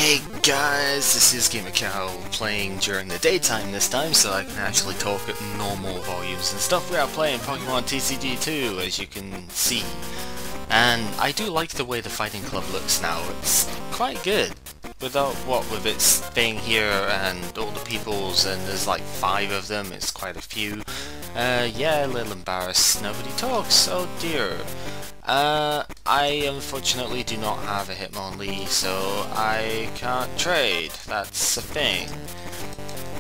Hey guys, this is Gamer Cow playing during the daytime this time, so I can actually talk at normal volumes and stuff. We are playing Pokemon TCG2, as you can see. And I do like the way the Fighting Club looks now. It's quite good. With its thing here and all the peoples, and there's like 5 of them, it's quite a few. Yeah, a little embarrassed. Nobody talks, oh dear. I unfortunately do not have a Hitmonlee, so I can't trade. That's a thing.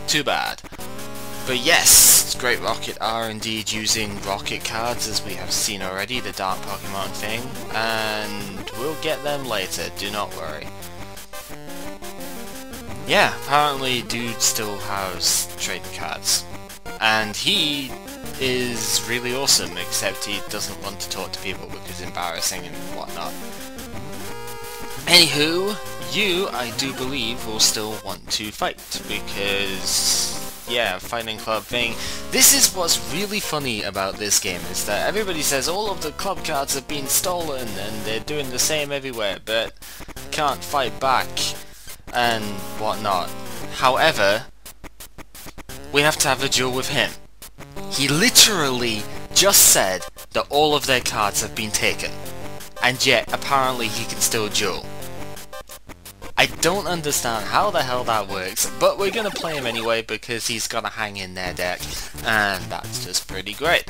Too bad. But yes, Great Rocket are indeed using rocket cards, as we have seen already, the Dark Pokemon thing, and we'll get them later, do not worry. Yeah, apparently dude still has trading cards. And he is really awesome, except he doesn't want to talk to people because it's embarrassing and whatnot. Anywho, you, I do believe, will still want to fight, because, yeah, Fighting Club thing. This is what's really funny about this game, is that everybody says all of the club cards have been stolen and they're doing the same everywhere, but can't fight back and whatnot. However, we have to have a duel with him. He literally just said that all of their cards have been taken, and yet apparently he can still duel. I don't understand how the hell that works, but we're gonna play him anyway because he's gonna hang in their deck, and that's just pretty great.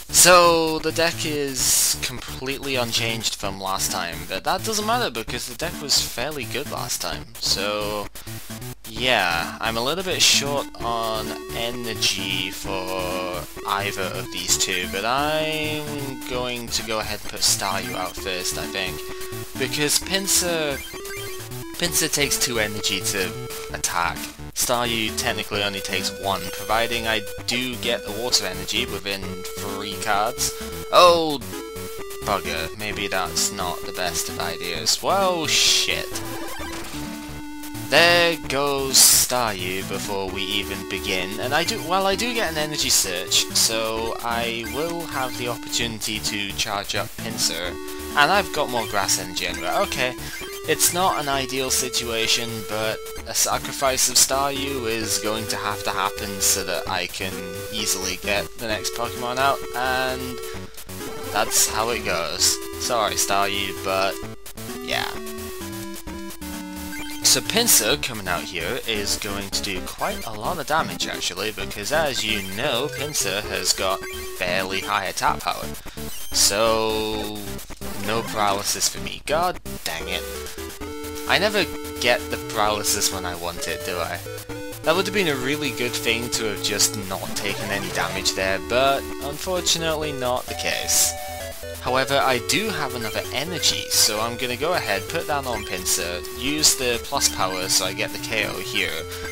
So the deck is completely unchanged from last time, but that doesn't matter because the deck was fairly good last time. So yeah, I'm a little bit short on energy for either of these two, but I'm going to go ahead and put Staryu out first, I think, because Pinsir takes 2 energy to attack. Staryu technically only takes 1, providing I do get the water energy within 3 cards. Oh, bugger, maybe that's not the best of ideas. Well, shit. There goes Staryu before we even begin, and I do get an energy search, so I will have the opportunity to charge up Pinsir, and I've got more grass energy anyway. Okay, it's not an ideal situation, but a sacrifice of Staryu is going to happen so that I can easily get the next Pokemon out, and that's how it goes. Sorry Staryu, but yeah. So Pinsir coming out here is going to do quite a lot of damage actually, because as you know, Pinsir has got fairly high attack power. So no paralysis for me. God dang it. I never get the paralysis when I want it, do I? That would have been a really good thing to have just not taken any damage there, but unfortunately not the case. However, I do have another energy, so I'm going to go ahead, put that on Pinsir, use the plus power so I get the KO here,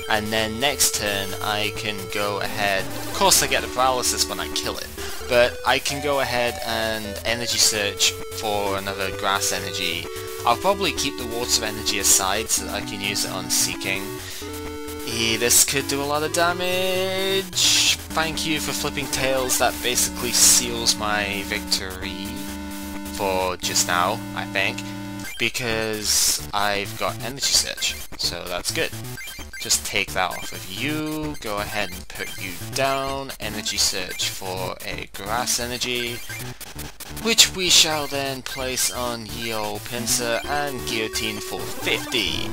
and then next turn I can go ahead, of course I get the paralysis when I kill it, but I can go ahead and energy search for another grass energy. I'll probably keep the water energy aside so that I can use it on Seeking. This could do a lot of damage. Thank you for flipping tails, that basically seals my victory for just now, I think, because I've got energy search, so that's good. Just take that off of you, go ahead and put you down, energy search for a grass energy, which we shall then place on ye ol' Pinsir and guillotine for 50.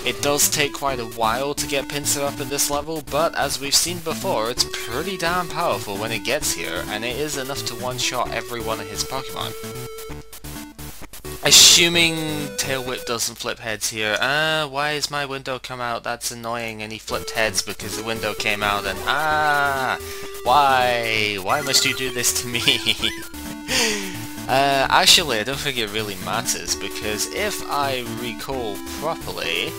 It does take quite a while to get Pinsir up at this level, but as we've seen before, it's pretty damn powerful when it gets here, and it is enough to one-shot every one of his Pokemon. Assuming Tail Whip doesn't flip heads here. Why has my window come out? That's annoying, and he flipped heads because the window came out, and why? Why must you do this to me? Actually, I don't think it really matters, because if I recall properly,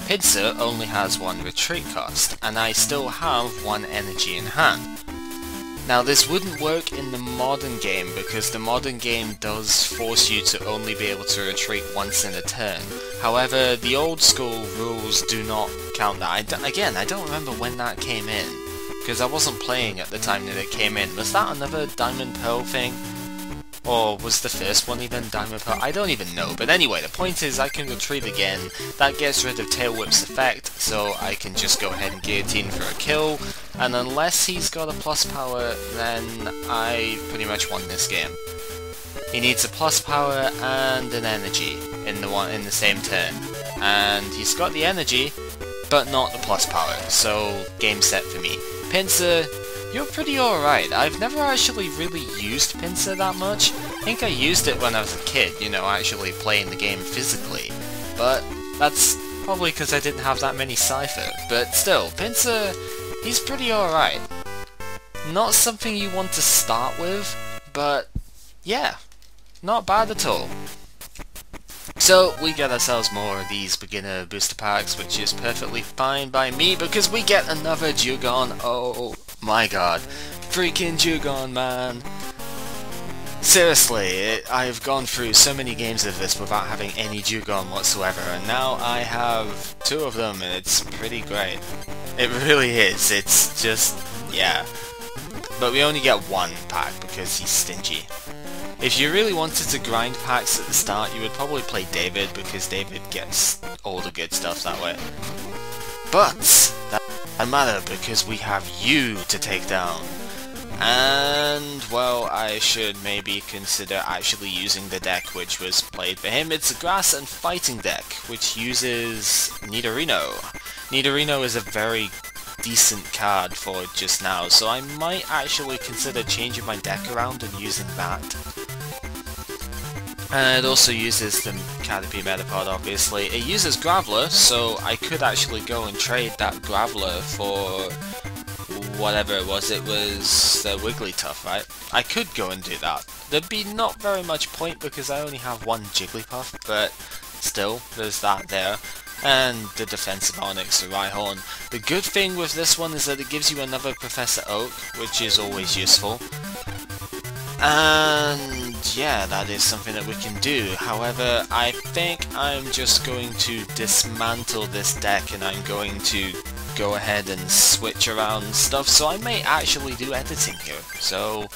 Pinsir only has 1 retreat cost, and I still have 1 energy in hand. Now this wouldn't work in the modern game, because the modern game does force you to only be able to retreat once in a turn. However, the old school rules do not count that. Again, I don't remember when that came in, because I wasn't playing at the time that it came in. Was that another Diamond Pearl thing? Or was the first one even Diamond Pearl? I don't even know. But anyway, the point is I can retreat again. That gets rid of Tail Whip's effect, so I can just go ahead and guillotine for a kill. And unless he's got a plus power, then I pretty much won this game. He needs a plus power and an energy in the same turn. And he's got the energy, but not the plus power, so game set for me. Pinsir, you're pretty alright. I've never actually really used Pinsir that much. I think I used it when I was a kid, you know, actually playing the game physically. But that's probably because I didn't have that many Cypher. But still, Pinsir, he's pretty alright. Not something you want to start with, but yeah, not bad at all. So, we get ourselves more of these beginner booster packs, which is perfectly fine by me, because we get another Jugon. Oh my god. Freaking Jugon, man. Seriously, I've gone through so many games of this without having any Jugon whatsoever, and now I have 2 of them, and it's pretty great. It really is. It's just, yeah. But we only get 1 pack, because he's stingy. If you really wanted to grind packs at the start, you would probably play David, because David gets all the good stuff that way. But that doesn't matter, because we have you to take down. And, well, I should maybe consider actually using the deck which was played for him. It's a grass and fighting deck, which uses Nidorino. Nidorino is a very decent card for just now, so I might actually consider changing my deck around and using that. And it also uses the Caterpie Metapod, obviously. It uses Graveler, so I could actually go and trade that Graveler for whatever it was the Wigglytuff, right? I could go and do that. There'd be not very much point because I only have 1 Jigglypuff, but still, there's that there. And the defensive Onyx, the Rhyhorn. The good thing with this one is that it gives you another Professor Oak, which is always useful. And yeah, that is something that we can do. However, I think I'm just going to dismantle this deck and I'm going to go ahead and switch around stuff, so I may actually do editing here. So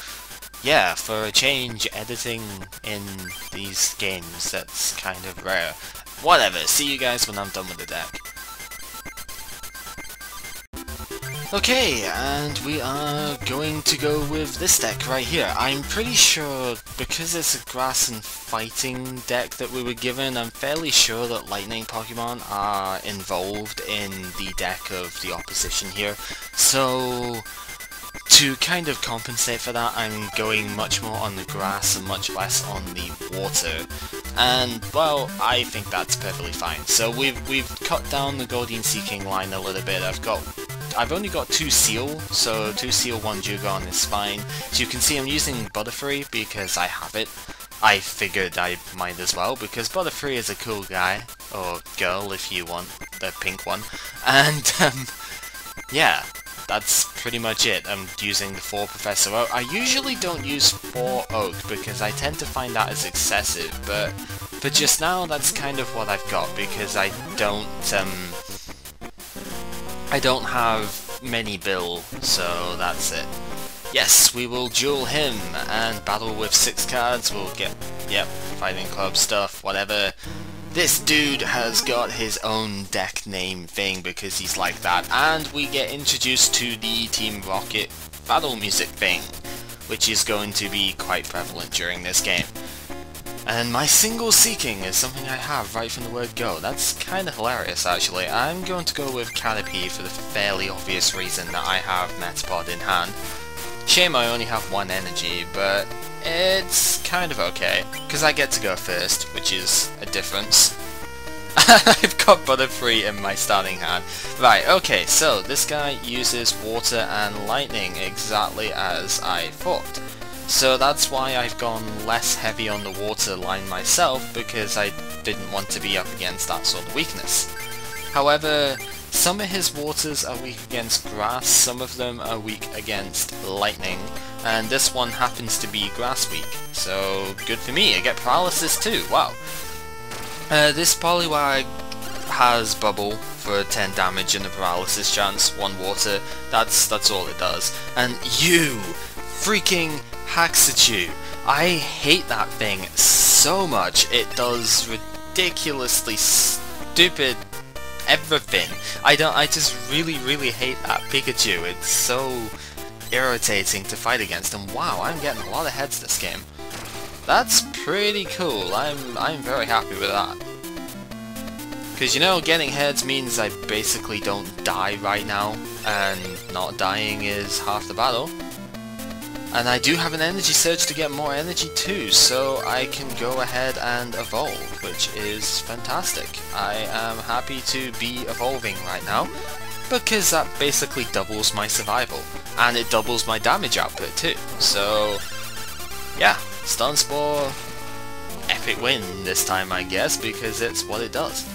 yeah, for a change, editing in these games, that's kind of rare. Whatever, see you guys when I'm done with the deck. Okay, and we are going to go with this deck right here. I'm pretty sure, because it's a grass and fighting deck that we were given, I'm fairly sure that lightning Pokemon are involved in the deck of the opposition here. So, to kind of compensate for that, I'm going much more on the grass and much less on the water. And, well, I think that's perfectly fine. So we've cut down the Goldeen Seeking line a little bit. I've only got 2 Seal, so 2 Seal, 1 Jugon is fine. So you can see I'm using Butterfree because I have it. I figured I might as well, because Butterfree is a cool guy, or girl if you want the pink one. And, yeah, that's pretty much it. I'm using the 4 Professor Oak. I usually don't use 4 Oak because I tend to find that as excessive, but just now that's kind of what I've got because I don't have many Bill, so that's it. Yes, we will duel him and battle with 6 cards. We'll get, yep, Fighting Club stuff, whatever. This dude has got his own deck name thing because he's like that, and we get introduced to the Team Rocket battle music thing, which is going to be quite prevalent during this game. And my single seeking is something I have right from the word go. That's kind of hilarious, actually. I'm going to go with Caterpie for the fairly obvious reason that I have Metapod in hand. Shame I only have 1 energy, but it's kind of okay, because I get to go first, which is a difference. I've got Butterfree in my starting hand. Right, okay, so this guy uses water and lightning exactly as I thought. So that's why I've gone less heavy on the water line myself, because I didn't want to be up against that sort of weakness. However, some of his waters are weak against grass, some of them are weak against lightning, and this one happens to be grass weak, so good for me. I get paralysis too, wow. This Poliwag has bubble for 10 damage and a paralysis chance, 1 water, that's all it does. And you, freaking Haxachu, I hate that thing so much. It does ridiculously stupid everything. I just really hate that Pikachu. It's so irritating to fight against, and wow, I'm getting a lot of heads this game. That's pretty cool. I'm very happy with that. Because, you know, getting heads means I basically don't die right now, and not dying is half the battle. And I do have an energy surge to get more energy too, so I can go ahead and evolve, which is fantastic. I am happy to be evolving right now, because that basically doubles my survival, and it doubles my damage output too. So, yeah, Stun Spore, epic win this time I guess, because it's what it does.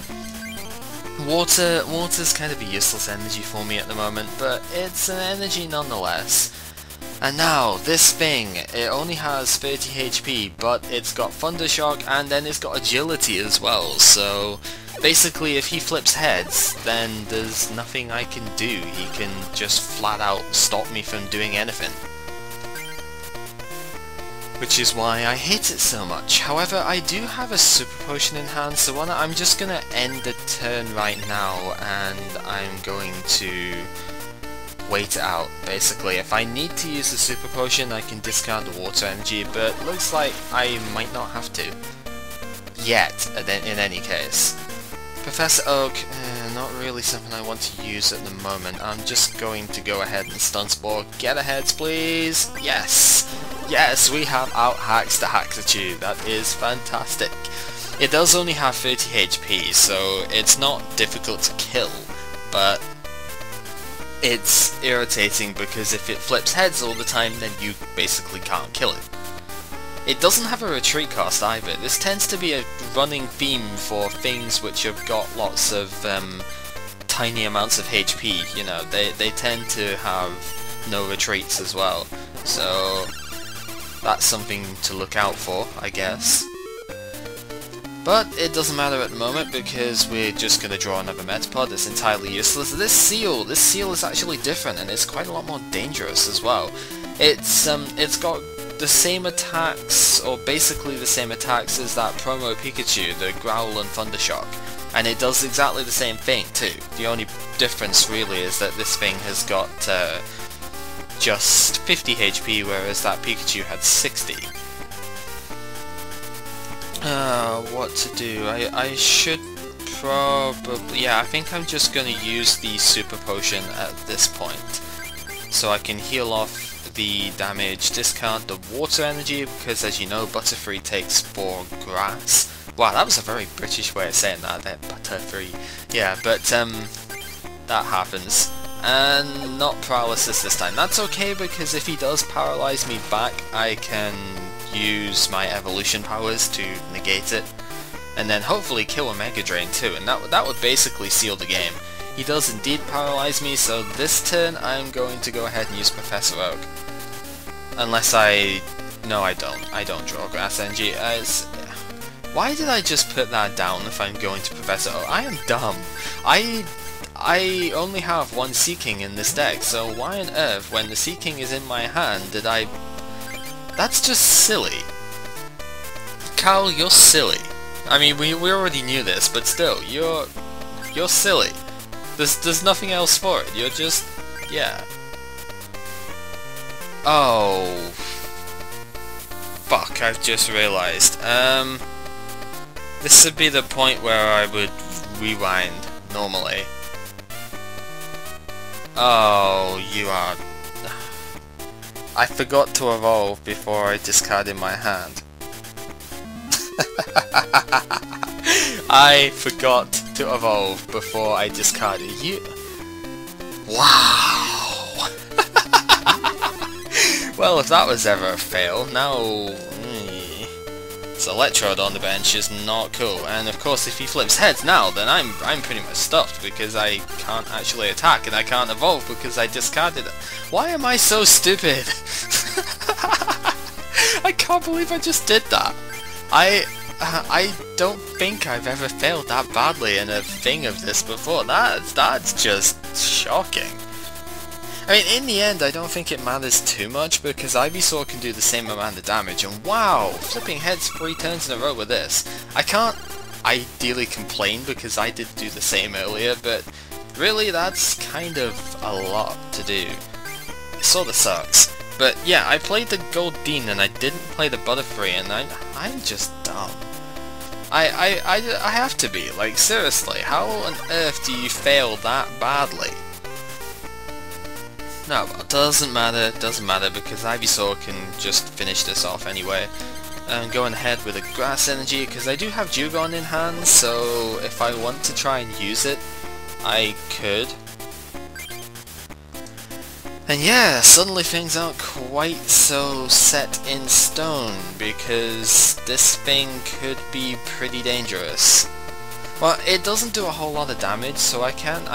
Water's kind of a useless energy for me at the moment, but it's an energy nonetheless. And now, this thing, it only has 30 HP, but it's got Thunder Shock and then it's got Agility as well, so basically if he flips heads, then there's nothing I can do. He can just flat out stop me from doing anything. Which is why I hate it so much. However, I do have a Super Potion in hand, so I'm just gonna end the turn right now, and I'm going to wait it out, basically. If I need to use the Super Potion, I can discard the Water Energy, but looks like I might not have to. Yet, in any case. Professor Oak, not really something I want to use at the moment. I'm just going to go ahead and Stun Spore. Get aheads, please! Yes! Yes, we have out-hacks the Haxorchu. That is fantastic. It does only have 30 HP, so it's not difficult to kill, but it's irritating because if it flips heads all the time, then you basically can't kill it. It doesn't have a retreat cost either. This tends to be a running theme for things which have got lots of tiny amounts of HP, you know, they tend to have no retreats as well. So that's something to look out for, I guess. But it doesn't matter at the moment because we're just going to draw another Metapod. It's entirely useless. This seal is actually different and it's quite a lot more dangerous as well. It's got the same attacks, or basically the same attacks as that promo Pikachu, the Growl and Thunder Shock. And it does exactly the same thing too. The only difference really is that this thing has got just 50 HP, whereas that Pikachu had 60. What to do? I should probably... yeah, I think I'm just going to use the Super Potion at this point. So I can heal off the damage, discard the Water Energy, because as you know, Butterfree takes 4 grass. Wow, that was a very British way of saying that, Butterfree. Yeah, but that happens. And not Paralysis this time. That's okay, because if he does paralyze me back, I can use my evolution powers to negate it, and then hopefully kill a Mega Drain too, and that would basically seal the game. He does indeed paralyze me, so this turn I'm going to go ahead and use Professor Oak. Unless no, I don't draw Grass Energy. Why did I just put that down if I'm going to Professor Oak? I am dumb. I only have one Seeking in this deck, so why on earth, when the Seeking is in my hand, did I... That's just silly. Cal, you're silly. I mean, we already knew this, but still, you're silly. There's nothing else for it. You're just... yeah. Oh... fuck, I've just realised. This would be the point where I would rewind, normally. Oh, you are... I forgot to evolve before I discarded my hand. I forgot to evolve before I discarded you. Wow! Well, if that was ever a fail, now... so Electrode on the bench is not cool, and of course if he flips heads now, then I'm pretty much stuffed, because I can't actually attack, and I can't evolve because I discarded it. Why am I so stupid? I can't believe I just did that. I don't think I've ever failed that badly in a thing of this before. That's just shocking. I mean, in the end, I don't think it matters too much, because Ivysaur can do the same amount of damage, and wow, flipping heads 3 turns in a row with this. I can't ideally complain, because I did do the same earlier, but really, that's kind of a lot to do. It sorta sucks. But yeah, I played the Goldeen and I didn't play the Butterfree, and I'm just dumb. I have to be, like, seriously, how on earth do you fail that badly? No, well, doesn't matter, because Ivysaur can just finish this off anyway. I'm going ahead with a Grass Energy, because I do have Dewgong in hand, so if I want to try and use it, I could. And yeah, suddenly things aren't quite so set in stone, because this thing could be pretty dangerous. Well, it doesn't do a whole lot of damage, so I can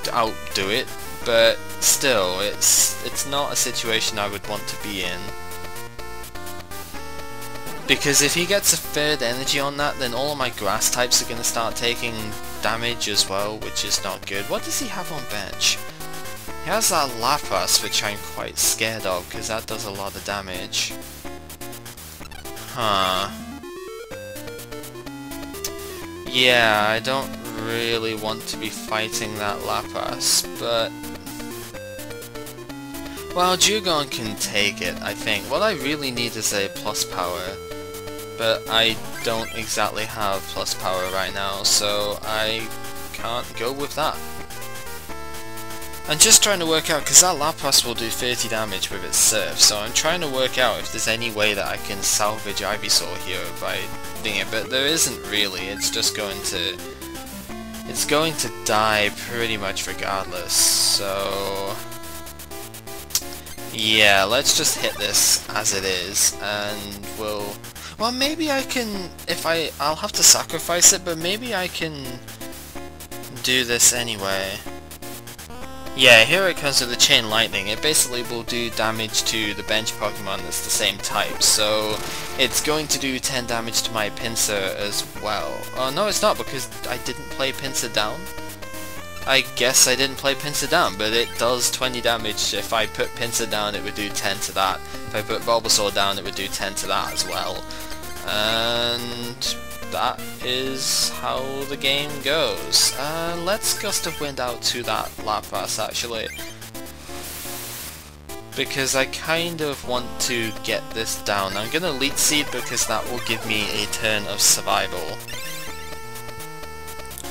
outdo it, but still, it's not a situation I would want to be in. Because if he gets a third energy on that, then all of my grass types are going to start taking damage as well, which is not good. What does he have on bench? He has that Lapras, which I'm quite scared of, because that does a lot of damage. Huh. Yeah, I don't really want to be fighting that Lapras, but... well, Dewgong can take it, I think. What I really need is a plus power, but I don't exactly have plus power right now, so I can't go with that. I'm just trying to work out, because that Lapras will do 30 damage with its Surf, so I'm trying to work out if there's any way that I can salvage Ivysaur here by doing it, but there isn't really. It's just going to... it's going to die pretty much regardless, so... yeah, let's just hit this as it is, and we'll... well, maybe I can... I'll have to sacrifice it, but maybe I can do this anyway. Yeah, here it comes with the Chain Lightning. It basically will do damage to the bench Pokemon that's the same type, so it's going to do 10 damage to my Pinsir as well. Oh, no it's not, because I didn't play Pinsir down. I guess I didn't play Pinsir down, but it does 20 damage. If I put Pinsir down, it would do 10 to that. If I put Bulbasaur down, it would do 10 to that as well. And that is how the game goes. Let's Gust of Wind out to that Lapras, actually. Because I kind of want to get this down. I'm gonna Leech Seed because that will give me a turn of survival,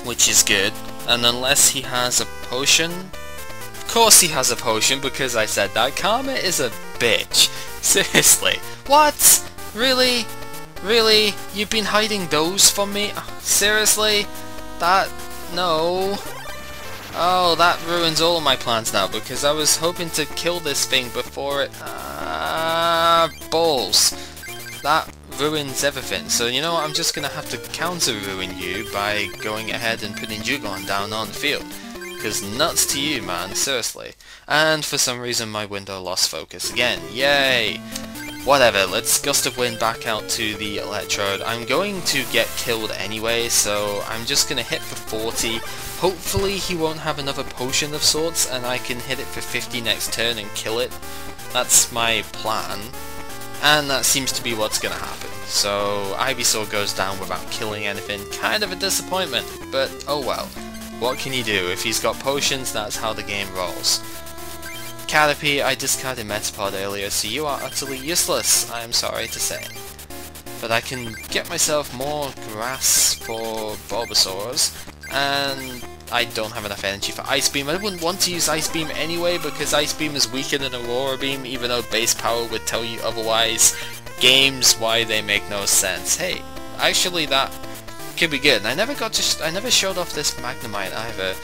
which is good. And unless he has a potion... of course he has a potion, because I said that. Karma is a bitch. Seriously. What? Really? Really? You've been hiding those from me? Seriously? That... no. Oh, that ruins all of my plans now, because I was hoping to kill this thing before it... balls. That ruins everything. So you know what, I'm just gonna have to counter-ruin you by going ahead and putting Dewgong down on the field. Because nuts to you, man, seriously. And for some reason my window lost focus again. Yay! Whatever, let's Gust of Wind back out to the Electrode. I'm going to get killed anyway, so I'm just going to hit for 40. Hopefully he won't have another potion of sorts, and I can hit it for 50 next turn and kill it. That's my plan, and that seems to be what's going to happen. So Ivysaur goes down without killing anything. Kind of a disappointment, but oh well. What can you do? If he's got potions, that's how the game rolls. Caterpie, I discarded Metapod earlier, so you are utterly useless, I am sorry to say. But I can get myself more grass for Bulbasaurs, and I don't have enough energy for Ice Beam. I wouldn't want to use Ice Beam anyway, because Ice Beam is weaker than Aurora Beam, even though base power would tell you otherwise. Games, why they make no sense. Hey, actually that could be good. I never showed off this Magnemite either.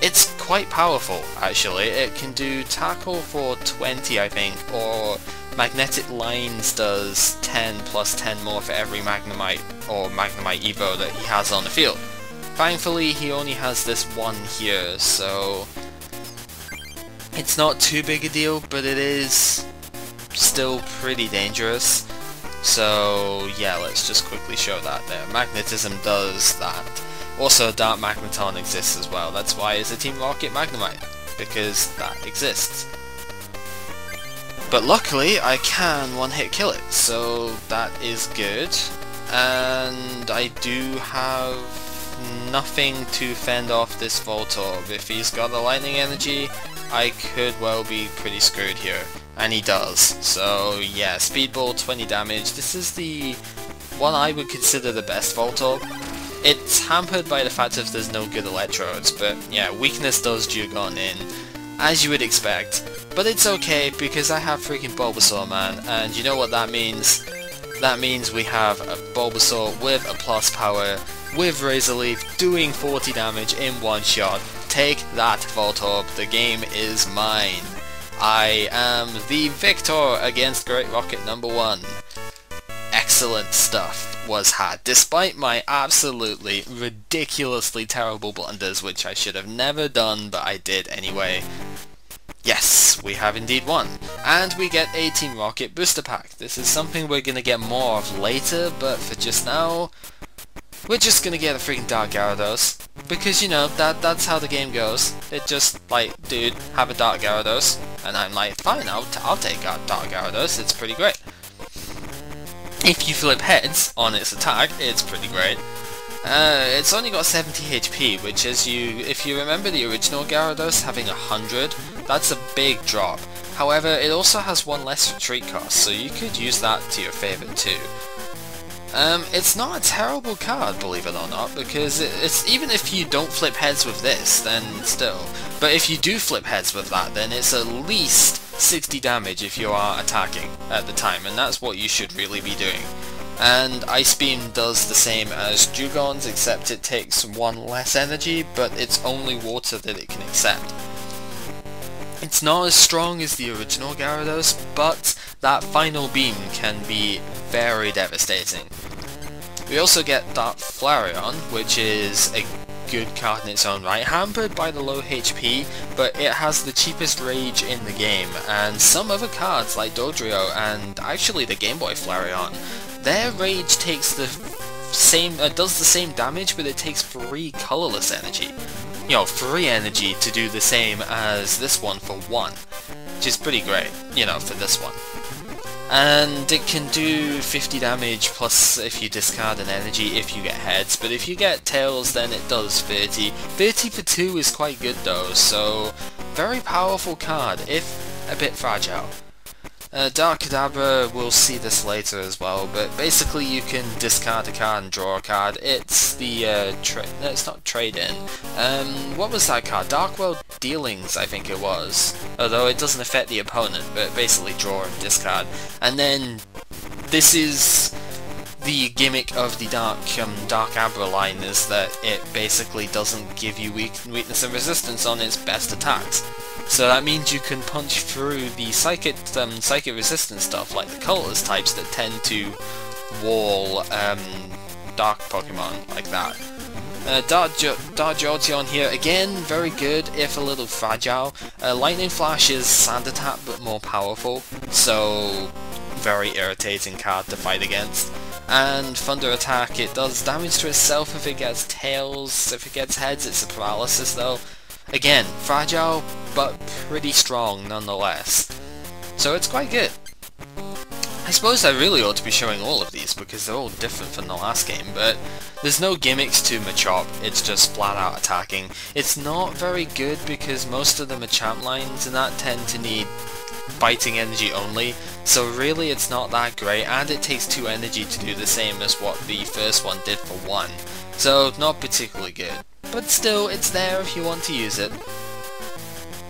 It's quite powerful, actually. It can do Tackle for 20, I think, or Magnetic Lines does 10 plus 10 more for every Magnemite or Magnemite Evo that he has on the field. Thankfully, he only has this one here, so it's not too big a deal, but it is still pretty dangerous. So yeah, let's just quickly show that there. Magnetism does that. Also, Dark Magneton exists as well, that's why it's a Team Rocket Magnemite. because that exists. But luckily I can one-hit kill it, so that is good. And I do have nothing to fend off this Voltorb. If he's got the lightning energy, I could well be pretty screwed here. And he does. So yeah, Speedball, 20 damage. This is the one I would consider the best Voltorb. It's hampered by the fact that there's no good electrodes, but yeah, weakness does Dugong in, as you would expect. But it's okay, because I have freaking Bulbasaur, man, and you know what that means? That means we have a Bulbasaur with a plus power, with Razor Leaf, doing 40 damage in one shot. Take that, Voltorb, the game is mine. I am the victor against Great Rocket number 1. Excellent stuff was had, despite my absolutely ridiculously terrible blunders, which I should have never done, but I did anyway. Yes, we have indeed won, and we get a Team Rocket booster pack. This is something we're gonna get more of later, but for just now, we're just gonna get a freaking Dark Gyarados, because you know, that's how the game goes. It just, like, dude, have a Dark Gyarados, and I'm like, fine, I'll take a Dark Gyarados, it's pretty great. If you flip heads on its attack, it's pretty great. It's only got 70 HP, which is if you remember the original Gyarados having 100, that's a big drop. However, it also has one less retreat cost, so you could use that to your favour too. It's not a terrible card, believe it or not, because it's even if you don't flip heads with this, then still. But if you do flip heads with that, then it's at least 60 damage if you are attacking at the time, and that's what you should really be doing. And Ice Beam does the same as Dugong's, except it takes one less energy, but it's only water that it can accept. It's not as strong as the original Gyarados, but that final beam can be very devastating. We also get Dark Flareon, which is a good card in its own right, hampered by the low HP, but it has the cheapest rage in the game, and some other cards like Dodrio and actually the Game Boy Flareon, their rage takes the same, does the same damage, but it takes 3 colorless energy. You know, 3 energy to do the same as this one for 1, which is pretty great, you know, for this one. And it can do 50 damage plus if you discard an energy if you get heads, but if you get tails then it does 30. 30 for 2 is quite good though, so very powerful card, if a bit fragile. Dark Kadabra, we'll see this later as well, but basically you can discard a card and draw a card. It's the, no, it's not trade-in. What was that card? Dark World Dealings, I think it was. Although it doesn't affect the opponent, but basically draw and discard. And then, this is the gimmick of the Dark Abra line, is that it basically doesn't give you weakness and resistance on its best attacks. So that means you can punch through the psychic resistance stuff, like the colorless types that tend to wall dark Pokemon like that. Dark Jolteon here, again, very good, if a little fragile. Lightning Flash is Sand Attack but more powerful, so very irritating card to fight against. And Thunder Attack, it does damage to itself if it gets tails, if it gets heads it's a paralysis though. Again, fragile, but pretty strong nonetheless. So it's quite good. I suppose I really ought to be showing all of these because they're all different from the last game, but there's no gimmicks to Machop, it's just flat out attacking. It's not very good because most of the Machamp lines and that tend to need biting energy only, so really it's not that great, and it takes 2 energy to do the same as what the first one did for 1. So not particularly good. But still, it's there if you want to use it.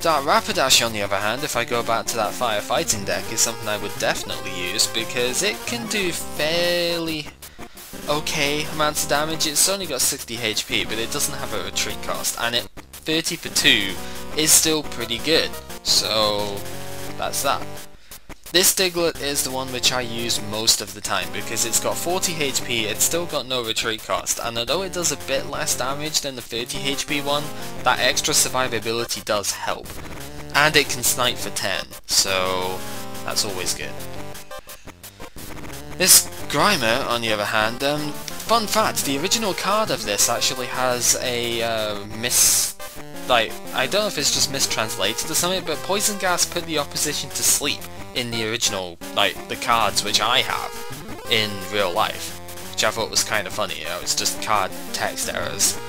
Dark Rapidash on the other hand, if I go back to that firefighting deck, is something I would definitely use, because it can do fairly okay amounts of damage. It's only got 60 HP, but it doesn't have a retreat cost, and it 30 for 2 is still pretty good, so that's that. This Diglett is the one which I use most of the time because it's got 40 HP, it's still got no retreat cost, and although it does a bit less damage than the 30 HP one, that extra survivability does help. And it can snipe for 10, so that's always good. This Grimer, on the other hand, fun fact, the original card of this actually has a like, I don't know if it's just mistranslated or something, but poison gas put the opposition to sleep in the original, like, the cards which I have in real life, which I thought was kind of funny. You know, it's just card text errors.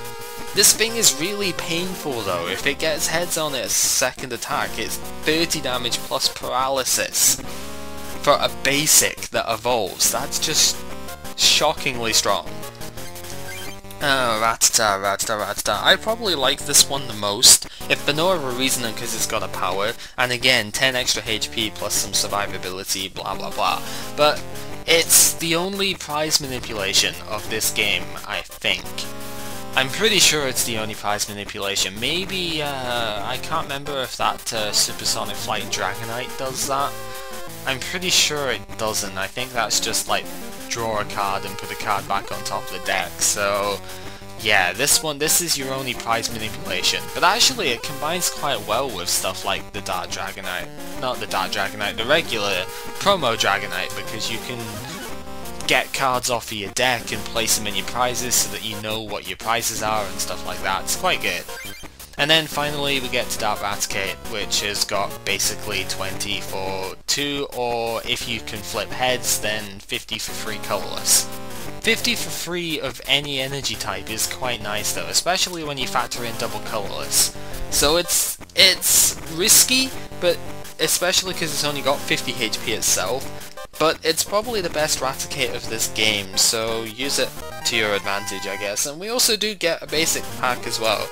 This thing is really painful though. If it gets heads on its second attack, it's 30 damage plus paralysis for a basic that evolves. That's just shockingly strong. Ratata, ratata, ratata. I probably like this one the most, if for no other reason than because it's got a power, and again, 10 extra HP plus some survivability, blah blah blah. But it's the only prize manipulation of this game, I think. I'm pretty sure it's the only prize manipulation. Maybe, I can't remember if that Supersonic Flight Dragonite does that. I'm pretty sure it doesn't. I think that's just like draw a card and put a card back on top of the deck. So yeah, this is your only prize manipulation. But actually it combines quite well with stuff like the Dark Dragonite. Not the Dark Dragonite, the regular promo Dragonite, because you can get cards off of your deck and place them in your prizes so that you know what your prizes are and stuff like that. It's quite good. And then finally we get to Dark Raticate, which has got basically 20 for 2, or if you can flip heads, then 50 for 3 colourless. 50 for 3 of any energy type is quite nice though, especially when you factor in double colourless. So it's risky, but especially because it's only got 50 HP itself. But it's probably the best Raticate of this game, so use it to your advantage, I guess. And we also do get a basic pack as well,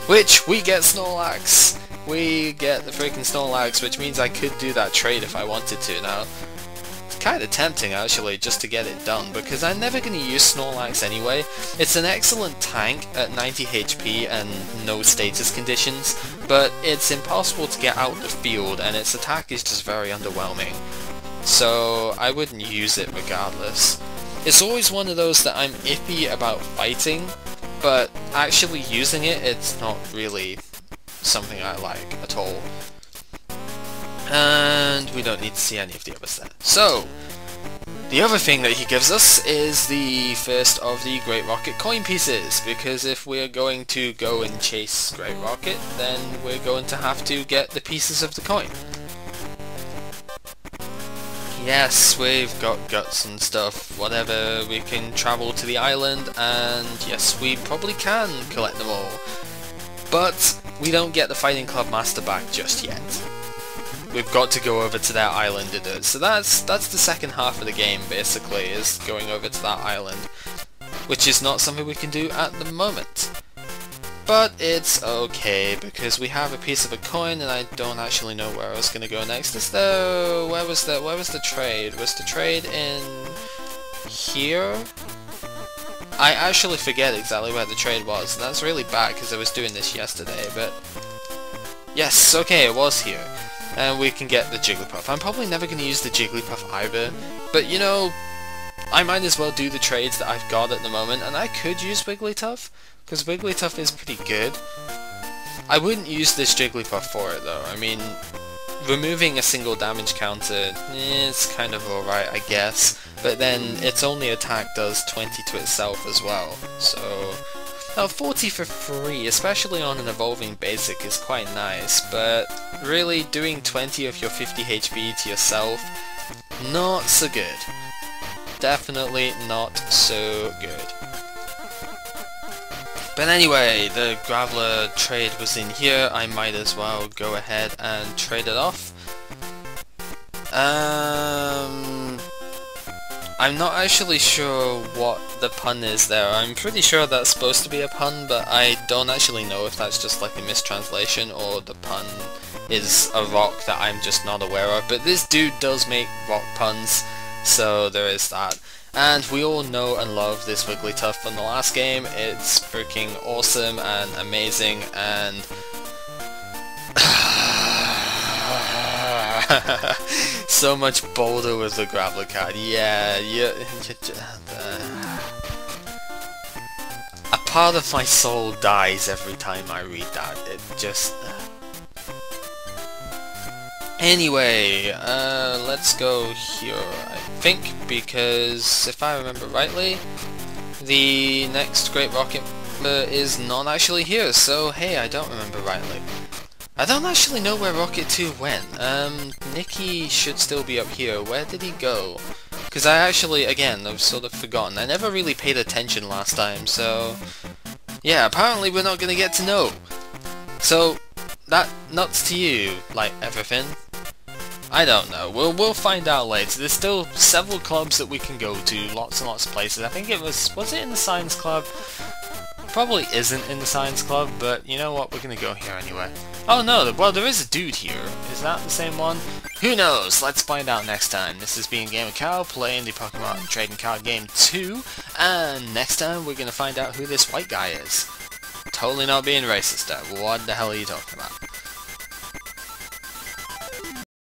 which we get Snorlax. We get the freaking Snorlax, which means I could do that trade if I wanted to now. It's kind of tempting actually, just to get it done, because I'm never going to use Snorlax anyway. It's an excellent tank at 90 HP and no status conditions, but it's impossible to get out the field and its attack is just very underwhelming. So I wouldn't use it regardless. It's always one of those that I'm iffy about fighting, but actually using it, it's not really something I like at all. And we don't need to see any of the others there. So, the other thing that he gives us is the first of the Great Rocket coin pieces, because if we're going to go and chase Great Rocket, then we're going to have to get the pieces of the coin. Yes, we've got guts and stuff, whatever, we can travel to the island, and yes, we probably can collect them all. But we don't get the Fighting Club Master back just yet. We've got to go over to their island to do it. So that's the second half of the game, basically, is going over to that island, which is not something we can do at the moment. But it's okay, because we have a piece of a coin, and I don't actually know where I was going to go next. Where was the trade? Was the trade in here? I actually forget exactly where the trade was, and that's really bad, because I was doing this yesterday, but yes, okay, it was here. And we can get the Jigglypuff. I'm probably never going to use the Jigglypuff either, but you know, I might as well do the trades that I've got at the moment, and I could use Wigglytuff, because Wigglytuff is pretty good. I wouldn't use this Jigglypuff for it though. I mean, removing a single damage counter, it's kind of alright, I guess. But then its only attack does 20 to itself as well. So, 40 for free, especially on an evolving basic, is quite nice. But really, doing 20 of your 50 HP to yourself, not so good. Definitely not so good. But anyway, the Graveler trade was in here. I might as well go ahead and trade it off. I'm not actually sure what the pun is there. I'm pretty sure that's supposed to be a pun, but I don't actually know if that's just like a mistranslation or the pun is a rock that I'm just not aware of. But this dude does make rock puns, so there is that. And we all know and love this Wigglytuff from the last game. It's freaking awesome and amazing, and so much bolder with the Graveler card. Yeah, a part of my soul dies every time I read that. It just... Anyway, let's go here, I think, because if I remember rightly, the next Great Rocket is not actually here, so hey, I don't remember rightly. I don't actually know where Rocket 2 went. Nikki should still be up here. Where did he go? Because I actually, again, I've sort of forgotten. I never really paid attention last time, so... yeah, apparently we're not going to get to know. So, that nuts to you, like everything? I don't know. We'll find out later. There's still several clubs that we can go to, lots and lots of places. I think it was it in the Science Club? Probably isn't in the Science Club, but you know what, we're gonna go here anyway. Oh no, well there is a dude here. Is that the same one? Who knows? Let's find out next time. This has been Gamer Cow playing the Pokemon Trading Card Game 2, and next time we're gonna find out who this white guy is. Totally not being racist though. What the hell are you talking about?